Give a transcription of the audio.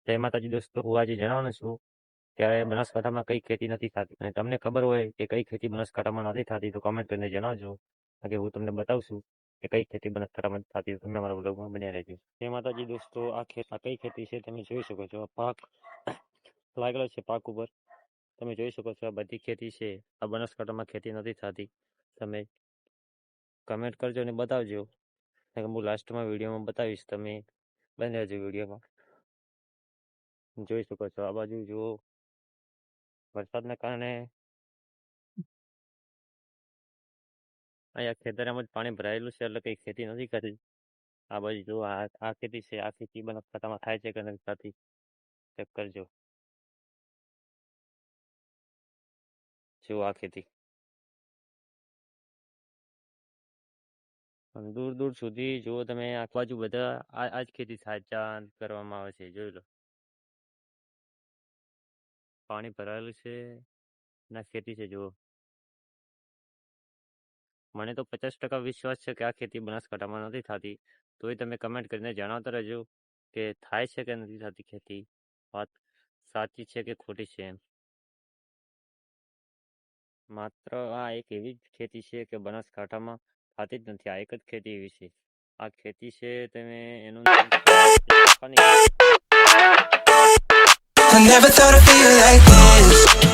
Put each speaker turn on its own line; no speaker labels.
જય માતાજી દોસ્તો, હું આજે જણાવવાનો છું ત્યારે બનાસકાંઠામાં કઈ ખેતી નથી થતી અને તમને ખબર હોય કે કઈ ખેતી બનાસકાંઠામાં નથી થતી તો કમેન્ટ કરીને જણાવજો કે હું તમને બતાવશું કે કઈ ખેતી બનાસકાંઠામાં થતી તમે અમારા બ્લોગમાં બન્યા રહેજો. જય માતાજી દોસ્તો, આ કઈ ખેતી છે તમે જોઈ શકો છો. પાક લાગેલો છે પાક ઉપર તમે જોઈ શકો છો. આ બધી ખેતી છે. આ બનાસકાંઠામાં ખેતી નથી થતી. તમે કમેન્ટ કરજો અને બતાવજો. હું લાસ્ટમાં વિડીયોમાં બતાવીશ. તમે બની રહેજો વિડીયોમાં. જોઈ શકો છો આ બાજુ જુઓ, વરસાદના કારણે અહીંયા ખેતરમાં જ પાણી ભરાયેલું છે એટલે કઈ ખેતી નથી કરી. આ બાજુ જુઓ, આ ખેતી છે. આ ખેતી બનાસકાંઠામાં થાય છે કે નથી થતી ચેક કરજો. જુઓ આ ખેતી દૂર દૂર સુધી જુઓ તમે. આ બાજુ બધા આ જ ખેતી થાય ચાંદ કરવામાં આવે છે. જોઈ લો, પાણી ભરાયેલું છે ના ખેતી છે. જુઓ, મને તો 50% વિશ્વાસ છે કે આ ખેતી બનાસકાંઠામાં નથી થતી. તોય તમે કમેન્ટ કરીને જણાવતા રહેજો કે થાય છે કે નથી થતી ખેતી, વાત સાચી છે કે ખોટી છે એમ. માત્ર આ એક એવી જ ખેતી છે કે બનાસકાંઠામાં થતી જ નથી. આ એક જ ખેતી એવી છે. આ ખેતી છે તમે એનું
I never thought I'd feel like this.